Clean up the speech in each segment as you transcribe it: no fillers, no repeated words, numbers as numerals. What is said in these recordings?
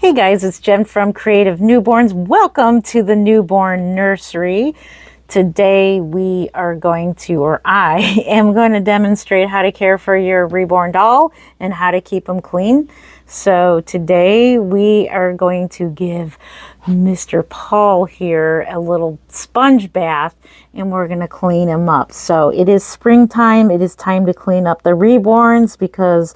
Hey guys, it's Jen from Creative Newborns. Welcome to the Newborn Nursery. Today we are going to, or I am going to demonstrate how to care for your reborn doll and how to keep them clean. So today we are going to give Mr. Paul here a little sponge bath and we're going to clean him up. So it is springtime. It is time to clean up the reborns because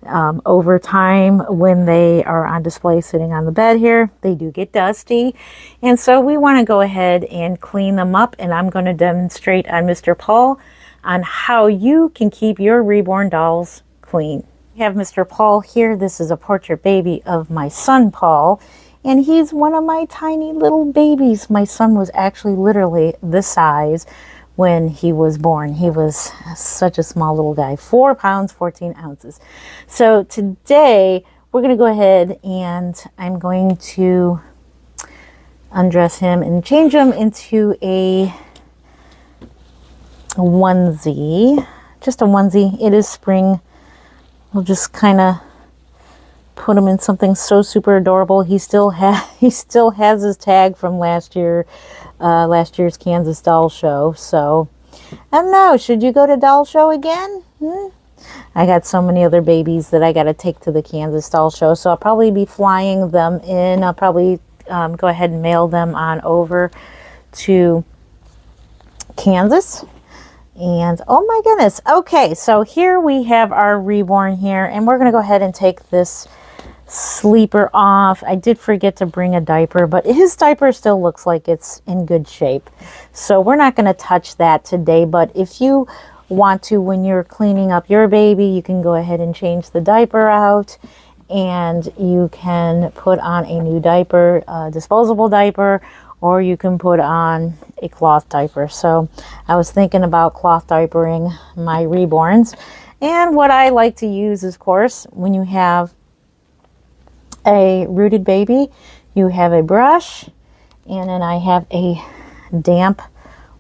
over time, when they are on display sitting on the bed here, they do get dusty. And so we want to go ahead and clean them up. And I'm going to demonstrate on Mr. Paul on how you can keep your reborn dolls clean. We have Mr. Paul here. This is a portrait baby of my son, Paul. And he's one of my tiny little babies. My son was actually literally this size when he was born. He was such a small little guy, 4 pounds, 14 ounces. So today we're going to go ahead and I'm going to undress him and change him into a onesie, just a onesie. It is spring. We'll just kind of put him in something so super adorable. He still has his tag from last year's Kansas doll show. So I don't know, should you go to doll show again? I got so many other babies that I got to take to the Kansas doll show, so I'll probably be flying them in. I'll probably go ahead and mail them on over to Kansas. And oh my goodness, okay, so here we have our reborn here, and we're going to go ahead and take this sleeper off. I did forget to bring a diaper, but his diaper still looks like it's in good shape. So we're not going to touch that today, but if you want to, when you're cleaning up your baby, you can go ahead and change the diaper out and you can put on a new diaper, a disposable diaper, or you can put on a cloth diaper. So I was thinking about cloth diapering my reborns. And what I like to use is, of course, when you have a rooted baby, you have a brush, and then I have a damp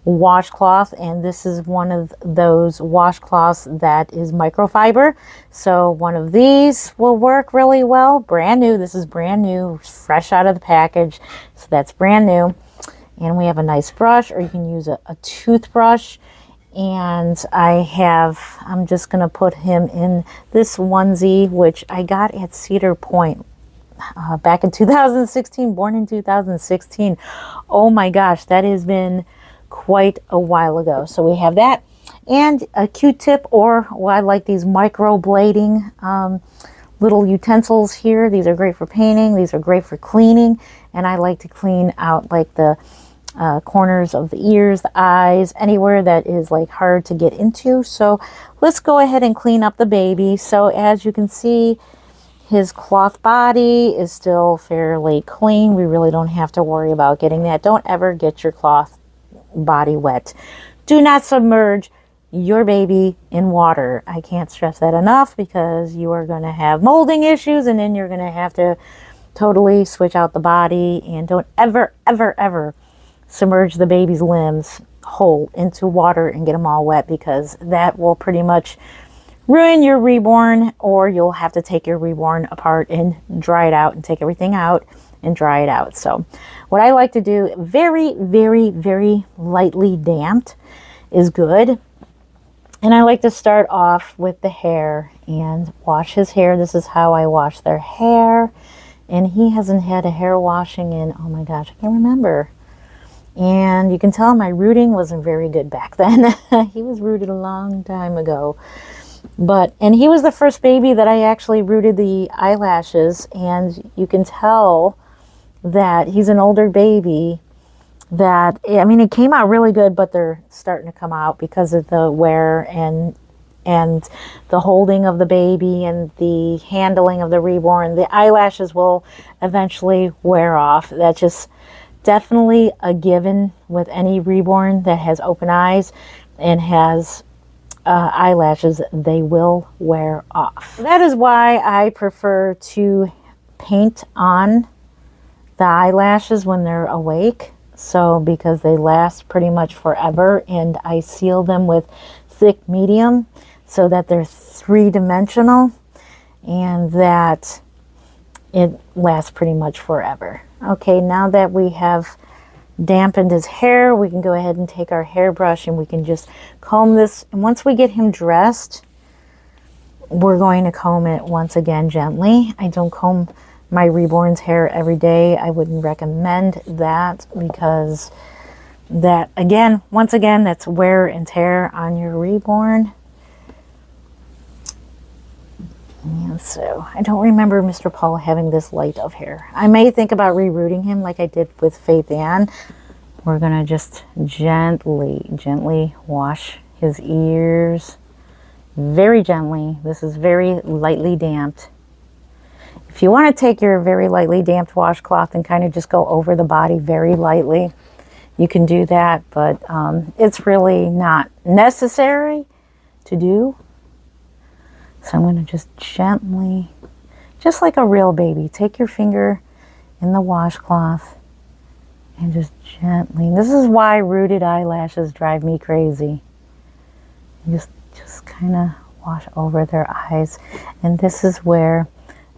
washcloth, and this is one of those washcloths that is microfiber. So one of these will work really well. Brand new. This is brand new, fresh out of the package. So that's brand new. And we have a nice brush, or you can use a toothbrush. And I'm just going to put him in this onesie, which I got at Cedar Point back in 2016, born in 2016. Oh my gosh, that has been quite a while ago. So we have that and a Q-tip, or I like these microblading little utensils here. These are great for painting. These are great for cleaning. And I like to clean out like the corners of the ears, the eyes, anywhere that is like hard to get into. So let's go ahead and clean up the baby. So as you can see, his cloth body is still fairly clean. We really don't have to worry about getting that. Don't ever get your cloth body wet. Do not submerge your baby in water. I can't stress that enough, because you are going to have molding issues, and then you're going to have to totally switch out the body. And don't ever, ever, ever submerge the baby's limbs whole into water and get them all wet, because that will pretty much ruin your reborn, or you'll have to take your reborn apart and dry it out and take everything out and dry it out. So what I like to do, very, very, very lightly damped is good. And I like to start off with the hair and wash his hair. This is how I wash their hair. And he hasn't had a hair washing in, oh my gosh, I can't remember. And you can tell my rooting wasn't very good back then. He was rooted a long time ago. And he was the first baby that I actually rooted the eyelashes, and you can tell that he's an older baby. That, I mean, it came out really good, but they're starting to come out because of the wear and the holding of the baby and the handling of the reborn. The eyelashes will eventually wear off. That's just definitely a given with any reborn that has open eyes and has eyelashes. They will wear off. That is why I prefer to paint on the eyelashes when they're awake. So because they last pretty much forever, and I seal them with thick medium so that they're three-dimensional, and that it lasts pretty much forever. Okay, now that we have dampened his hair, we can go ahead and take our hairbrush and we can just comb this. And once we get him dressed, we're going to comb it once again gently. I don't comb my Reborn's hair every day. I wouldn't recommend that because that, again, once again, that's wear and tear on your Reborn. And so I don't remember Mr. Paul having this light of hair. I may think about rerooting him like I did with Faith Ann. We're gonna just gently wash his ears. Very gently. This is very lightly damped. If you want to take your very lightly damped washcloth and kind of just go over the body very lightly, you can do that, but it's really not necessary to do. So I'm going to just gently, just like a real baby, take your finger in the washcloth and just gently. This is why rooted eyelashes drive me crazy. Just kind of wash over their eyes. And this is where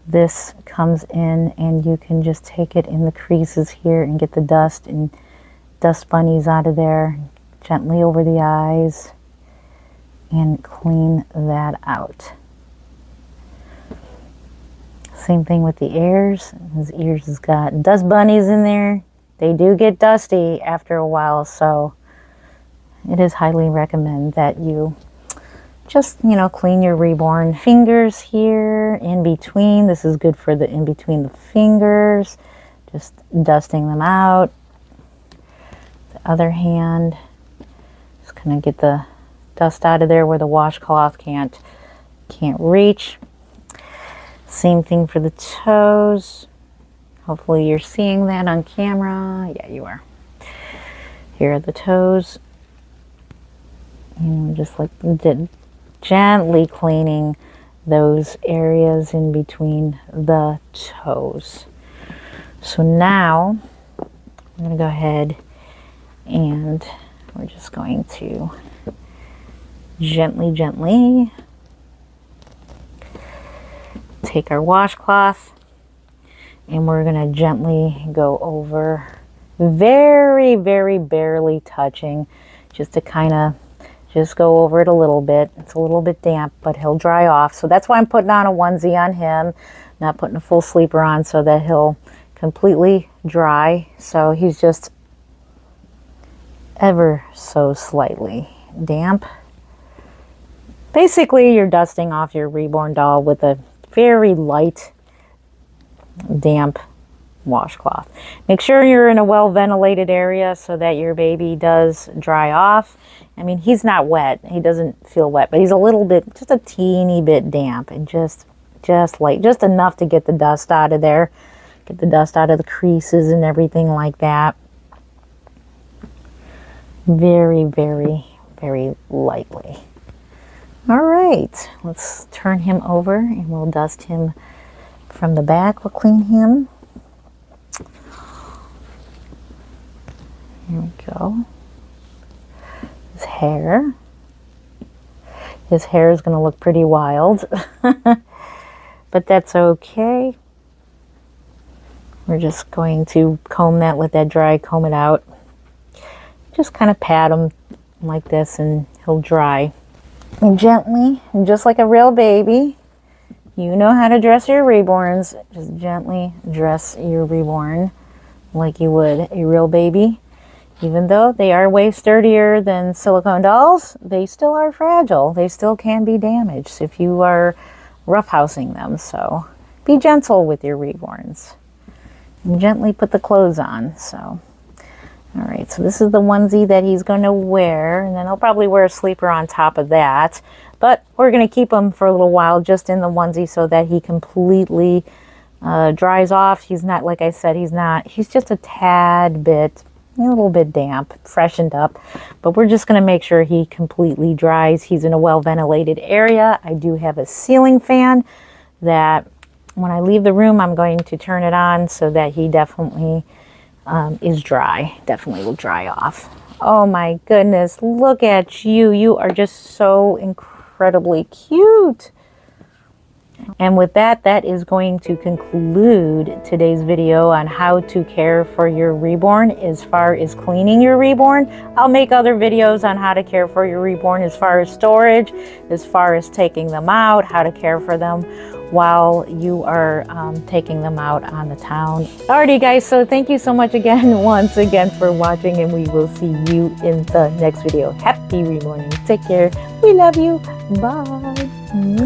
this comes in, and you can just take it in the creases here and get the dust and dust bunnies out of there. Gently over the eyes and clean that out. Same thing with the ears. His ears has got dust bunnies in there. They do get dusty after a while, so it is highly recommended that you just, you know, clean your Reborn fingers here in between. This is good for the in between the fingers. Just dusting them out. The other hand, just kind of get the dust out of there where the washcloth can't reach. Same thing for the toes. Hopefully you're seeing that on camera. Yeah, you are. Here are the toes. And just like gently cleaning those areas in between the toes. So now I'm going to go ahead and we're just going to gently take our washcloth and we're going to gently go over, very barely touching, just to kind of just go over it a little bit. It's a little bit damp, but he'll dry off. So that's why I'm putting on a onesie on him, not putting a full sleeper on, so that he'll completely dry. So he's just ever so slightly damp. Basically, you're dusting off your Reborn doll with a very light, damp washcloth. Make sure you're in a well-ventilated area so that your baby does dry off. I mean, he's not wet. He doesn't feel wet, but he's a little bit, just a teeny bit damp, and just light, just enough to get the dust out of there, get the dust out of the creases and everything like that. Very lightly. All right, let's turn him over and we'll dust him from the back. We'll clean him. Here we go. His hair. His hair is going to look pretty wild, but that's okay. We're just going to comb that, let that dry, comb it out. Just kind of pat him like this and he'll dry. And gently, just like a real baby, you know how to dress your Reborns. Just gently dress your Reborn like you would a real baby. Even though they are way sturdier than silicone dolls, they still are fragile. They still can be damaged if you are roughhousing them. So be gentle with your Reborns. And gently put the clothes on. So, all right, so this is the onesie that he's going to wear, and then he'll probably wear a sleeper on top of that. But we're going to keep him for a little while just in the onesie so that he completely dries off. He's not, like I said, he's just a tad bit, a little bit damp, freshened up. But we're just going to make sure he completely dries. He's in a well-ventilated area. I do have a ceiling fan that when I leave the room, I'm going to turn it on so that he definitely is dry. Definitely will dry off. Oh my goodness, look at you. You are just so incredibly cute. And with that, that is going to conclude today's video on how to care for your reborn as far as cleaning your reborn. I'll make other videos on how to care for your reborn as far as storage, as far as taking them out, how to care for them while you are taking them out on the town. Alrighty guys, so thank you so much again, once again for watching, and we will see you in the next video. Happy reborning. Take care. We love you. Bye.